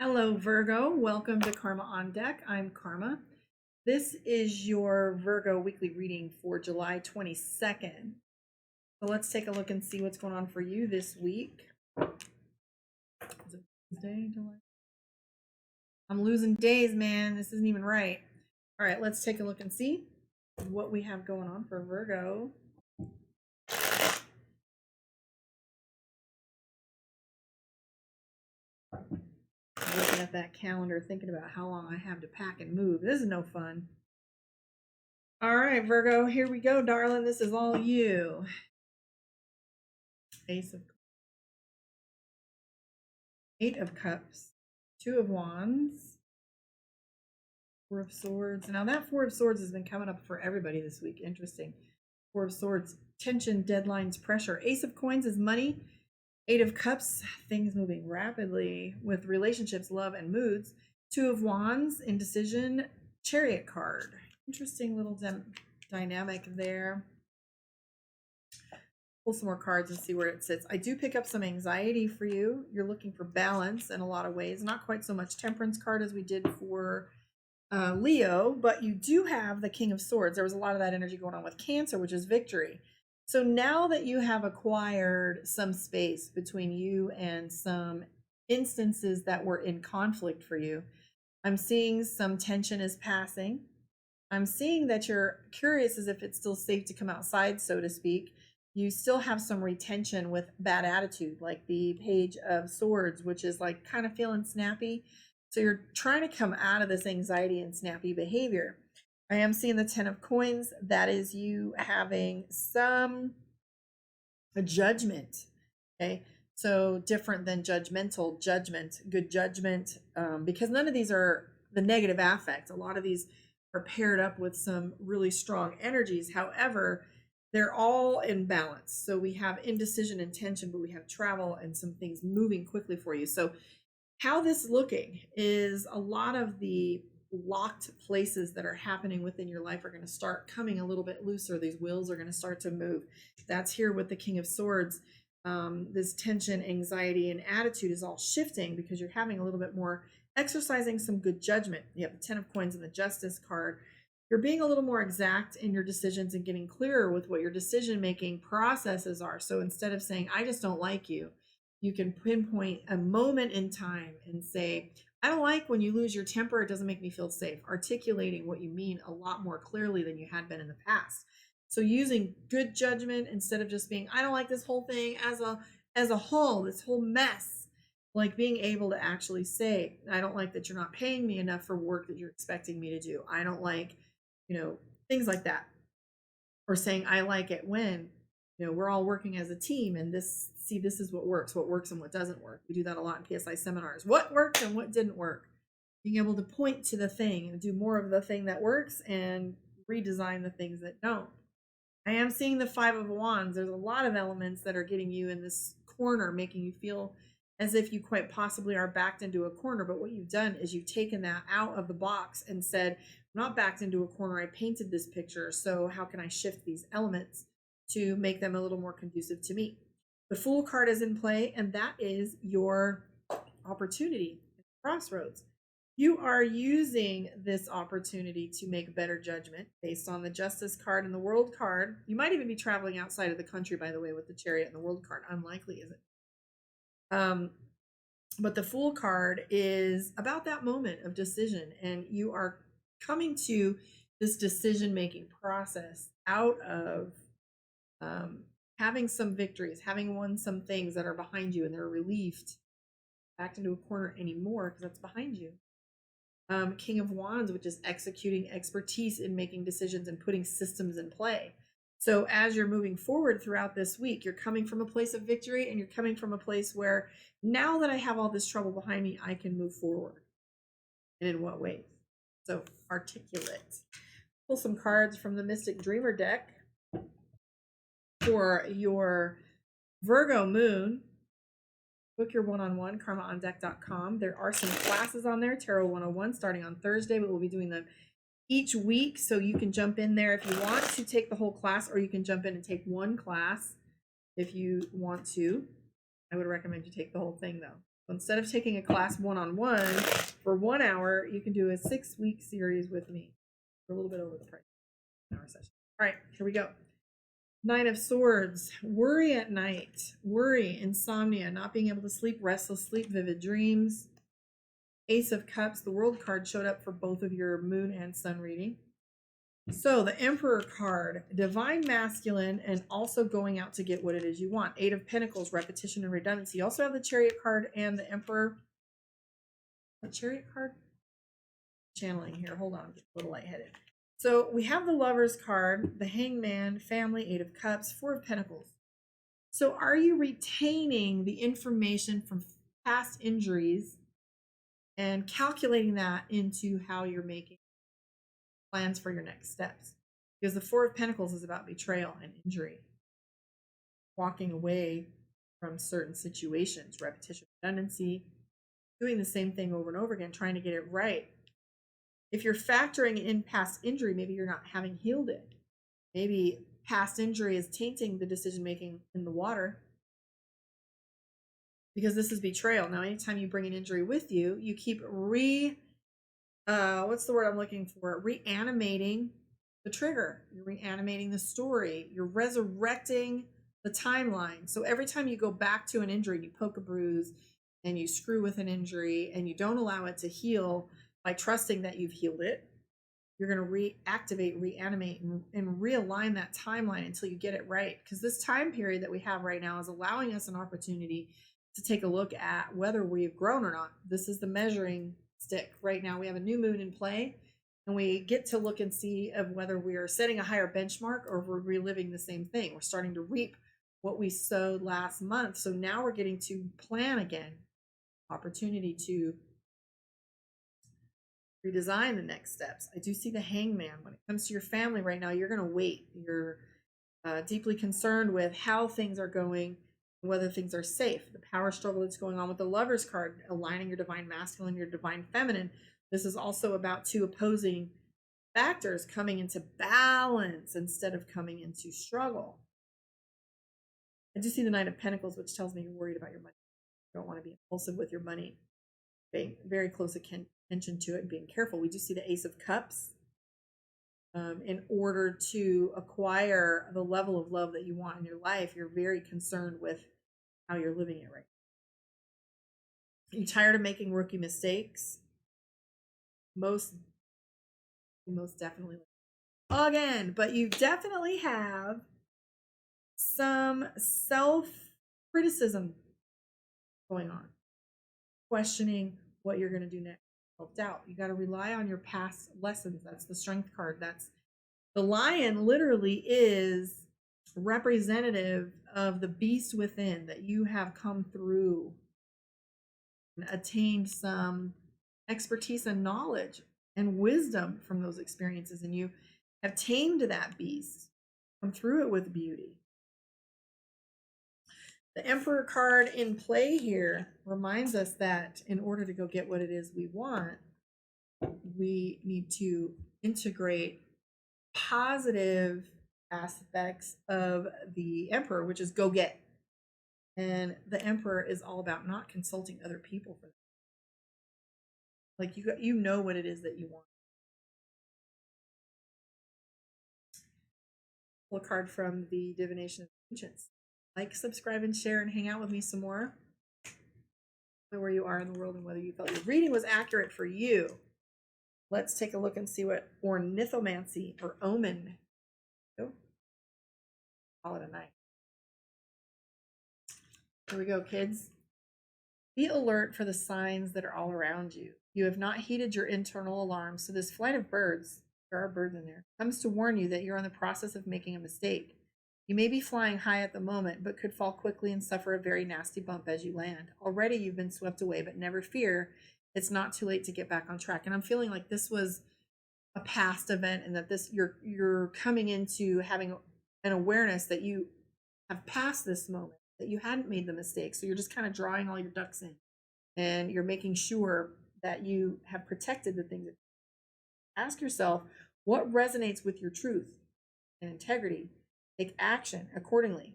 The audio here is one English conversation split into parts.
Hello, Virgo. Welcome to Karma on Deck. I'm Karma. This is your Virgo weekly reading for July 22nd. So let's take a look and see what's going on for you this week. Is it Tuesday, July? I'm losing days, man. This isn't even right. All right, let's take a look and see what we have going on for Virgo. Looking at that calendar, thinking about how long I have to pack and move. This is no fun. All right, Virgo, here we go, darling. This is all you. Eight of Cups, Two of Wands, Four of Swords. Now that Four of Swords has been coming up for everybody this week. Interesting. Four of Swords, tension, deadlines, pressure. Ace of Coins is money. Eight of Cups, things moving rapidly with relationships, love, and moods. Two of Wands, indecision, Chariot card. Interesting little dynamic there. Pull some more cards and see where it sits. I do pick up some anxiety for you. You're looking for balance in a lot of ways. Not quite so much Temperance card as we did for Leo, but you do have the King of Swords. There was a lot of that energy going on with Cancer, which is victory. So now that you have acquired some space between you and some instances that were in conflict for you, I'm seeing some tension is passing. I'm seeing that you're curious as if it's still safe to come outside, so to speak. You still have some retention with bad attitude, like the Page of Swords, which is like kind of feeling snappy. So you're trying to come out of this anxiety and snappy behavior. I am seeing the Ten of Coins. That is you having some judgment. Okay. So different than judgmental, judgment, good judgment, because none of these are the negative affect. A lot of these are paired up with some really strong energies. However, they're all in balance. So we have indecision and tension, but we have travel and some things moving quickly for you. So how this looking is a lot of the locked places that are happening within your life are going to start coming a little bit looser. These wheels are going to start to move. That's here with the King of Swords. This tension, anxiety, and attitude is all shifting because you're having a little bit more exercising some good judgment. You have the Ten of Coins and the Justice card. You're being a little more exact in your decisions and getting clearer with what your decision making processes are. So instead of saying, I just don't like you, you can pinpoint a moment in time and say, I don't like when you lose your temper. It doesn't make me feel safe. Articulating what you mean a lot more clearly than you had been in the past. So using good judgment instead of just being, I don't like this whole thing as a whole, this whole mess. Like being able to actually say, I don't like that you're not paying me enough for work that you're expecting me to do. I don't like, things like that. Or saying, I like it when, we're all working as a team and this is what works and what doesn't work. We do that a lot in PSI seminars. What worked and what didn't work. Being able to point to the thing and do more of the thing that works and redesign the things that don't. I am seeing the Five of Wands. There's a lot of elements that are getting you in this corner, making you feel as if you quite possibly are backed into a corner. But what you've done is you've taken that out of the box and said, I'm not backed into a corner. I painted this picture. So how can I shift these elements to make them a little more conducive to me? The Fool card is in play, and that is your opportunity, crossroads. You are using this opportunity to make better judgment based on the Justice card and the World card. You might even be traveling outside of the country, by the way, with the Chariot and the World card. Unlikely, is it? But the Fool card is about that moment of decision, and you are coming to this decision-making process out of having some victories, having won some things that are behind you, and they're relieved backed into a corner anymore because that's behind you. King of Wands, which is executing expertise in making decisions and putting systems in play. So as you're moving forward throughout this week, you're coming from a place of victory and you're coming from a place where now that I have all this trouble behind me, I can move forward. And in what ways? So articulate. Pull some cards from the Mystic Dreamer deck for your Virgo moon. Book your one-on-one, karmaondeck.com. There are some classes on there, Tarot 101, starting on Thursday, but we'll be doing them each week, so you can jump in there if you want to take the whole class, or you can jump in and take one class if you want to. I would recommend you take the whole thing, though. Instead of taking a class one-on-one for 1 hour, you can do a 6-week series with me for a little bit over the price of an hour session. All right, here we go. Nine of Swords, worry at night, worry, insomnia, not being able to sleep, restless sleep, vivid dreams. Ace of Cups, the World card showed up for both of your moon and sun reading. So the Emperor card, divine masculine, and also going out to get what it is you want. Eight of Pentacles, repetition and redundancy. You also have the Chariot card and the Emperor. The Chariot card? Channeling here. Hold on, I'm just a little lightheaded. So we have the Lover's card, the Hangman, family, Eight of Cups, Four of Pentacles. So are you retaining the information from past injuries and calculating that into how you're making plans for your next steps? Because the Four of Pentacles is about betrayal and injury, walking away from certain situations, repetition, redundancy, doing the same thing over and over again, trying to get it right. If you're factoring in past injury, maybe you're not having healed it. Maybe past injury is tainting the decision making in the water, because this is betrayal. Now, anytime you bring an injury with you, you keep what's the word I'm looking for? Reanimating the trigger. You're reanimating the story. You're resurrecting the timeline. So every time you go back to an injury, you poke a bruise and you screw with an injury and you don't allow it to heal by trusting that you've healed it, you're going to reactivate, reanimate, and realign that timeline until you get it right. Because this time period that we have right now is allowing us an opportunity to take a look at whether we've grown or not. This is the measuring stick. Right now we have a new moon in play, and we get to look and see of whether we are setting a higher benchmark or if we're reliving the same thing. We're starting to reap what we sowed last month. So now we're getting to plan again, opportunity to redesign the next steps. I do see the Hangman. When it comes to your family right now, you're going to wait. You're deeply concerned with how things are going, whether things are safe. The power struggle that's going on with the Lover's card, aligning your divine masculine, your divine feminine. This is also about two opposing factors coming into balance instead of coming into struggle. I do see the Knight of Pentacles, which tells me you're worried about your money. You don't want to be impulsive with your money. Paying very close attention to it and being careful. We do see the Ace of Cups. In order to acquire the level of love that you want in your life, you're very concerned with how you're living it right now. You're tired of making rookie mistakes? Most definitely. Again, but you definitely have some self-criticism going on, questioning what you're going to do next. Self-doubt. You got to rely on your past lessons. That's the Strength card. That's the Lion. Literally is representative of the beast within, that you have come through and attained some expertise and knowledge and wisdom from those experiences, and you have tamed that beast, come through it with beauty. The Emperor card in play here reminds us that in order to go get what it is we want, we need to integrate positive aspects of the Emperor, which is go get. And the Emperor is all about not consulting other people for that. Like you know what it is that you want. Pull a card from the Divination of Ancients. Like, subscribe, and share, and hang out with me some more. Where you are in the world and whether you felt your reading was accurate for you. Let's take a look and see what ornithomancy or omen. Call it a night. Here we go, kids. Be alert for the signs that are all around you. You have not heeded your internal alarm, so this flight of birds, there are birds in there, comes to warn you that you're in the process of making a mistake. You may be flying high at the moment, but could fall quickly and suffer a very nasty bump as you land. Already you've been swept away, but never fear. It's not too late to get back on track. And I'm feeling like this was a past event, and that you're coming into having an awareness that you have passed this moment, that you hadn't made the mistake. So you're just kind of drawing all your ducks in, and you're making sure that you have protected the things. Ask yourself, what resonates with your truth and integrity? Take action accordingly.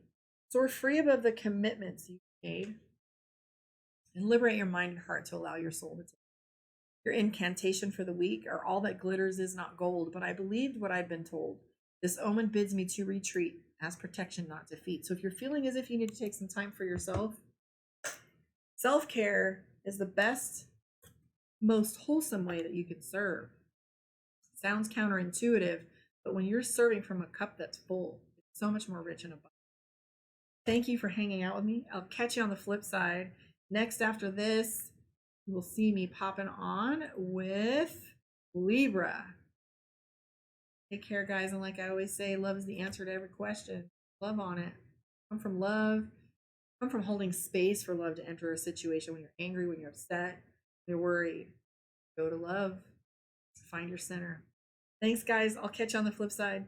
Soar free above the commitments you've made. and liberate your mind and heart to allow your soul to take. Your incantation for the week are all that glitters is not gold, but I believed what I'd been told. This omen bids me to retreat as protection, not defeat. So if you're feeling as if you need to take some time for yourself, self-care is the best, most wholesome way that you can serve. Sounds counterintuitive, but when you're serving from a cup that's full, it's so much more rich and abundant. Thank you for hanging out with me. I'll catch you on the flip side. Next, after this, you will see me popping on with Libra. Take care, guys. And like I always say, love is the answer to every question. Love on it. Come from love. Come from holding space for love to enter a situation when you're angry, when you're upset, when you're worried. Go to love. Find your center. Thanks, guys. I'll catch you on the flip side.